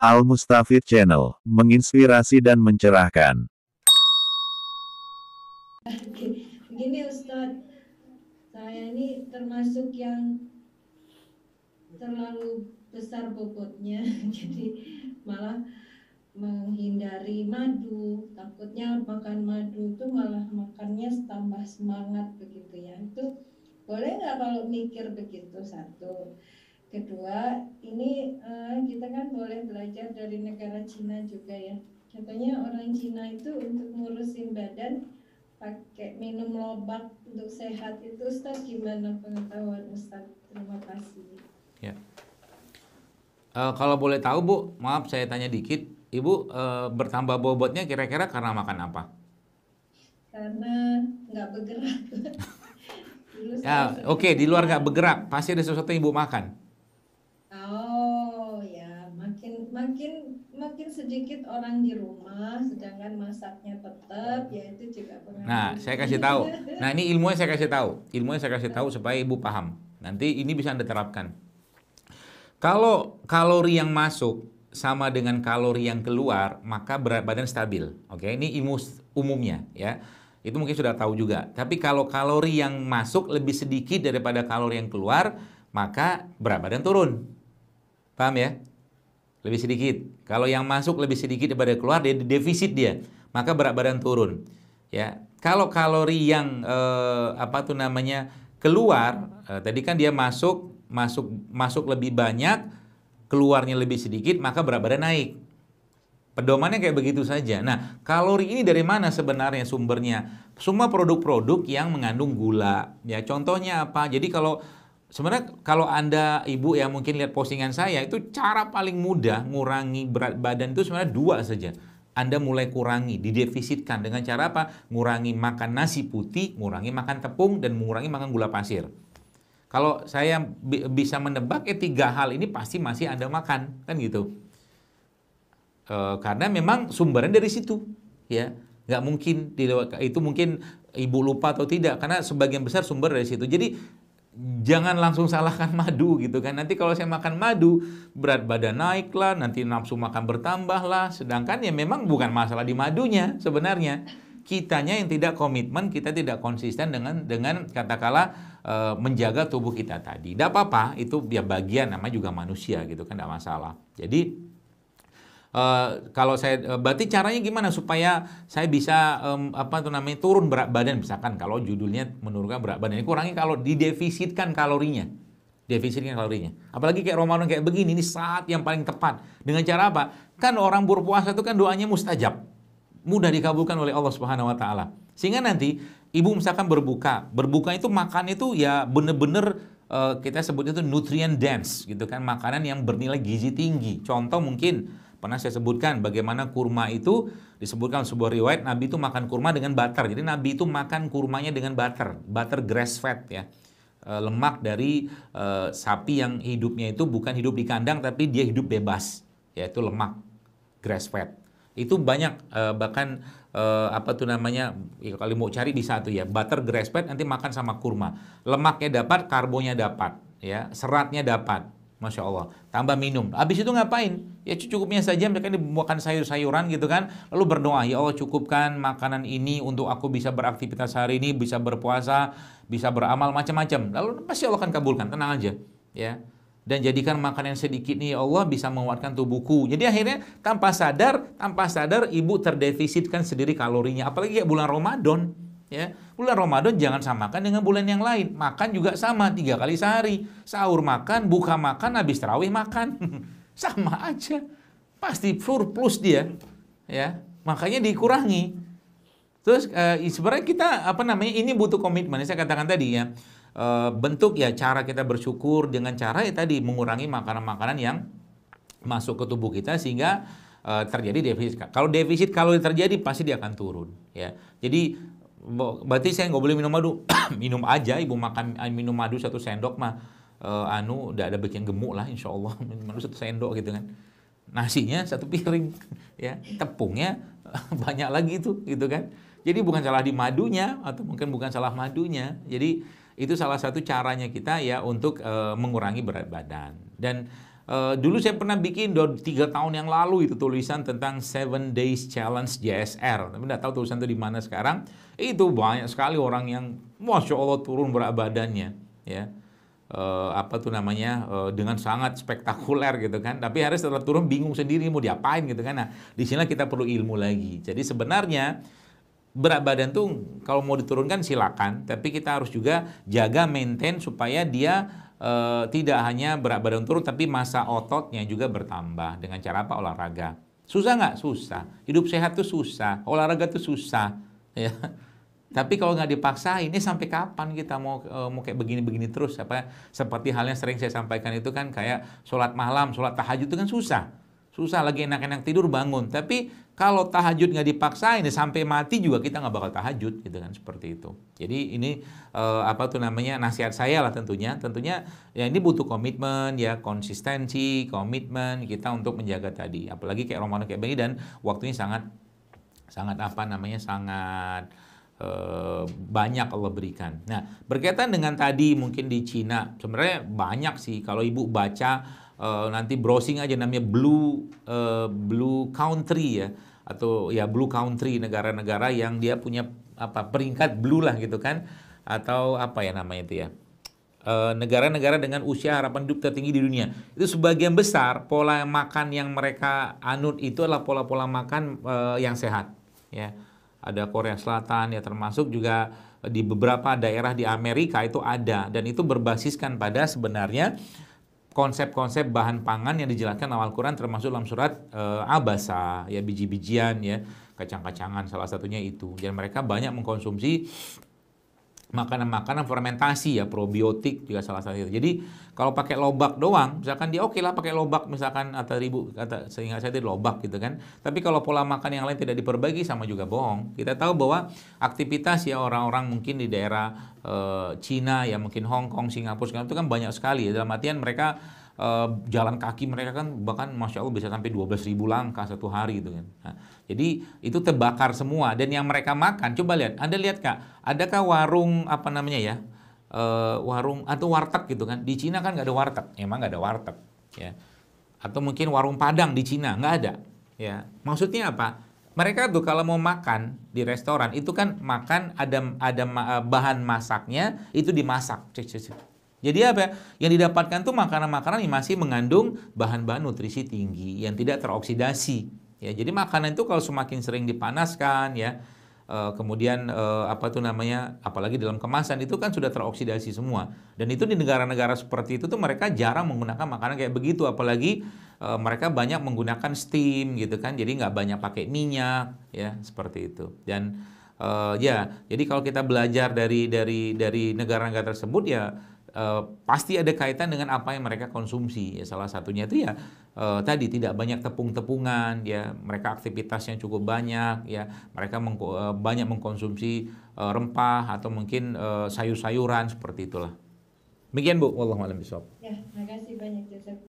Al Mustafid Channel, menginspirasi dan mencerahkan. Begini Ustadz, saya ini termasuk yang terlalu besar bobotnya, jadi malah menghindari madu. Takutnya makan madu itu malah makannya tambah semangat begitu ya. Itu boleh nggak kalau mikir begitu? Satu. Kedua, ini kita kan boleh belajar dari negara Cina juga ya. Katanya orang Cina itu untuk ngurusin badan pakai minum lobak untuk sehat. Itu Ustaz, gimana pengetahuan Ustaz? Terima kasih. Ya. Kalau boleh tahu Bu, maaf saya tanya dikit, Ibu bertambah bobotnya kira-kira karena makan apa? Karena nggak bergerak. Dulu Ya, saya oke, di luar nggak bergerak, pasti ada sesuatu yang Ibu makan. Oh ya, makin sedikit orang di rumah, sedangkan masaknya tetap, ya itu juga Nah, pengaruh. saya kasih tahu. Nah, ini ilmunya saya kasih tahu. Ilmunya saya kasih tahu supaya Ibu paham. Nanti ini bisa Anda terapkan. Kalau kalori yang masuk sama dengan kalori yang keluar, maka berat badan stabil. Oke, ini ilmu umumnya ya. Itu mungkin sudah tahu juga. Tapi kalau kalori yang masuk lebih sedikit daripada kalori yang keluar, maka berat badan turun. Paham ya? Lebih sedikit. Kalau yang masuk lebih sedikit daripada keluar, dia defisit dia, maka berat badan turun. Ya, kalau kalori yang keluar, tadi kan dia masuk lebih banyak, keluarnya lebih sedikit, maka berat badan naik. Pedomannya kayak begitu saja. Nah, kalori ini dari mana sebenarnya sumbernya? Semua produk-produk yang mengandung gula. Ya, contohnya apa? Jadi sebenarnya kalau Anda Ibu yang mungkin lihat postingan saya, itu cara paling mudah ngurangi berat badan itu sebenarnya dua saja. Anda mulai kurangi, didefisitkan dengan cara apa? Ngurangi makan nasi putih, ngurangi makan tepung, dan mengurangi makan gula pasir. Kalau saya bisa menebak, tiga hal ini pasti masih Anda makan, kan gitu. Karena memang sumbernya dari situ, ya. Nggak mungkin itu, mungkin Ibu lupa atau tidak, karena sebagian besar sumber dari situ. Jadi jangan langsung salahkan madu gitu kan. Nanti kalau saya makan madu, berat badan naik lah, nanti nafsu makan bertambah lah. Sedangkan ya memang bukan masalah di madunya sebenarnya. Kitanya yang tidak komitmen, kita tidak konsisten dengan katakanlah menjaga tubuh kita tadi. Tidak apa-apa, itu ya bagian, namanya juga manusia gitu kan, tidak masalah. Jadi kalau saya berarti caranya gimana supaya saya bisa turun berat badan, misalkan kalau judulnya menurunkan berat badan, ini kurangi kalau didefisitkan kalorinya. Defisitkan kalorinya. Apalagi kayak Ramadan kayak begini, ini saat yang paling tepat. Dengan cara apa? Kan orang berpuasa itu kan doanya mustajab. Mudah dikabulkan oleh Allah Subhanahu wa taala. Sehingga nanti Ibu misalkan berbuka itu makan itu ya bener-bener kita sebut itu nutrient dense gitu kan, makanan yang bernilai gizi tinggi. Contoh mungkin pernah saya sebutkan bagaimana kurma itu disebutkan sebuah riwayat Nabi itu makan kurma dengan butter. Jadi Nabi itu makan kurmanya dengan butter grass fed ya. Lemak dari sapi yang hidupnya itu bukan hidup di kandang tapi dia hidup bebas, yaitu lemak grass fed. Itu banyak bahkan ya, kalau mau cari bisa tuh ya, butter grass fed nanti makan sama kurma. Lemaknya dapat, karbonnya dapat, ya, seratnya dapat. Masya Allah. Tambah minum. Habis itu ngapain? Ya cukupnya saja, mereka dibuatkan sayur-sayuran gitu kan. Lalu berdoa, ya Allah cukupkan makanan ini untuk aku bisa beraktivitas hari ini, bisa berpuasa, bisa beramal macam-macam. Lalu pasti Allah akan kabulkan, tenang aja. Ya. Dan jadikan makanan sedikit nih ya Allah bisa menguatkan tubuhku. Jadi akhirnya tanpa sadar Ibu terdefisitkan sendiri kalorinya. Apalagi kayak bulan Ramadan. Ya, bulan Ramadan jangan samakan dengan bulan yang lain. Makan juga sama 3 kali sehari. Sahur makan, buka makan, habis tarawih makan. Sama aja. Pasti surplus dia. Ya, makanya dikurangi. Terus sebenarnya kita ini butuh komitmen. Saya katakan tadi ya. Bentuk ya cara kita bersyukur dengan cara ya tadi mengurangi makanan-makanan yang masuk ke tubuh kita sehingga terjadi defisit. Kalau defisit kalori terjadi pasti dia akan turun. Ya, jadi berarti saya nggak boleh minum madu. Minum aja, Ibu minum madu 1 sendok mah udah ada bikin gemuk lah insya Allah. Minum madu 1 sendok gitu kan, nasinya 1 piring ya, tepungnya banyak lagi itu gitu kan. Jadi bukan salah di madunya, atau mungkin bukan salah madunya. Jadi itu salah satu caranya kita ya untuk mengurangi berat badan. Dan Dulu saya pernah bikin 3 tahun yang lalu itu tulisan tentang 7 Days Challenge JSR. Tapi nggak tahu tulisan itu di mana sekarang. Itu banyak sekali orang yang Masya Allah turun berat badannya, ya. Dengan sangat spektakuler gitu kan. Tapi hari setelah turun bingung sendiri mau diapain gitu kan. Nah, di sini kita perlu ilmu lagi. Jadi sebenarnya berat badan tuh kalau mau diturunkan silakan, tapi kita harus juga jaga maintain supaya dia tidak hanya berat badan turun, tapi massa ototnya juga bertambah dengan cara apa? Olahraga. Susah nggak? Susah. Hidup sehat tuh susah. Olahraga tuh susah. Ya. Tapi kalau nggak dipaksa, ini sampai kapan kita mau kayak begini-begini terus? Seperti halnya sering saya sampaikan itu kan kayak sholat malam, sholat tahajud itu kan susah. Susah lagi enak-enak tidur bangun. Tapi kalau tahajud nggak dipaksain, sampai mati juga kita nggak bakal tahajud, gitu kan, seperti itu. Jadi ini nasihat saya lah tentunya. Tentunya ya ini butuh komitmen, ya konsistensi, komitmen kita untuk menjaga tadi. Apalagi kayak Ramadan kayak begini dan waktunya sangat banyak Allah berikan. Nah, berkaitan dengan tadi mungkin di Cina, sebenarnya banyak sih. Kalau ibu baca nanti browsing aja namanya Blue Country ya, atau ya Blue Country, negara-negara yang dia punya peringkat blue lah gitu kan, atau apa ya namanya itu ya, negara-negara dengan usia harapan hidup tertinggi di dunia. Itu sebagian besar pola makan yang mereka anut itu adalah pola-pola makan yang sehat ya. Ada Korea Selatan ya, termasuk juga di beberapa daerah di Amerika itu ada, dan itu berbasiskan pada sebenarnya konsep-konsep bahan pangan yang dijelaskan dalam Al-Quran, termasuk dalam surat Abasa ya, biji-bijian ya, kacang-kacangan salah satunya itu. Dan mereka banyak mengkonsumsi makanan-makanan fermentasi ya, probiotik juga salah satu itu. Jadi kalau pakai lobak doang, misalkan dia oke lah pakai lobak misalkan, atau sehingga saya tidak lobak gitu kan. Tapi kalau pola makan yang lain tidak diperbaiki, sama juga bohong. Kita tahu bahwa aktivitas ya orang-orang mungkin di daerah Cina ya, mungkin Hong Kong, Singapura itu kan banyak sekali ya. Dalam artian mereka jalan kaki mereka kan bahkan Masya Allah bisa sampai 12.000 langkah satu hari gitu kan. Nah, jadi itu terbakar semua, dan yang mereka makan, coba lihat, Anda lihat Kak, adakah warung warung atau warteg gitu kan? Di Cina kan nggak ada warteg, emang nggak ada warteg ya. Atau mungkin warung Padang di Cina nggak ada ya. Maksudnya apa? Mereka tuh kalau mau makan di restoran itu kan makan ada bahan masaknya itu dimasak. Jadi apa? Yang didapatkan tuh makanan-makanan yang masih mengandung bahan-bahan nutrisi tinggi yang tidak teroksidasi. Ya, jadi makanan itu kalau semakin sering dipanaskan ya, kemudian apalagi dalam kemasan itu kan sudah teroksidasi semua. Dan itu di negara-negara seperti itu tuh mereka jarang menggunakan makanan kayak begitu, apalagi mereka banyak menggunakan steam gitu kan. Jadi nggak banyak pakai minyak ya, seperti itu. Dan jadi kalau kita belajar dari negara-negara tersebut ya, pasti ada kaitan dengan apa yang mereka konsumsi ya. Salah satunya itu ya tadi tidak banyak tepung-tepungan ya, mereka aktivitasnya cukup banyak ya, mereka banyak mengkonsumsi rempah atau mungkin sayur-sayuran seperti itulah. Demikian Bu, wallahu a'lam bishawab. Ya, terima kasih banyak Joseph.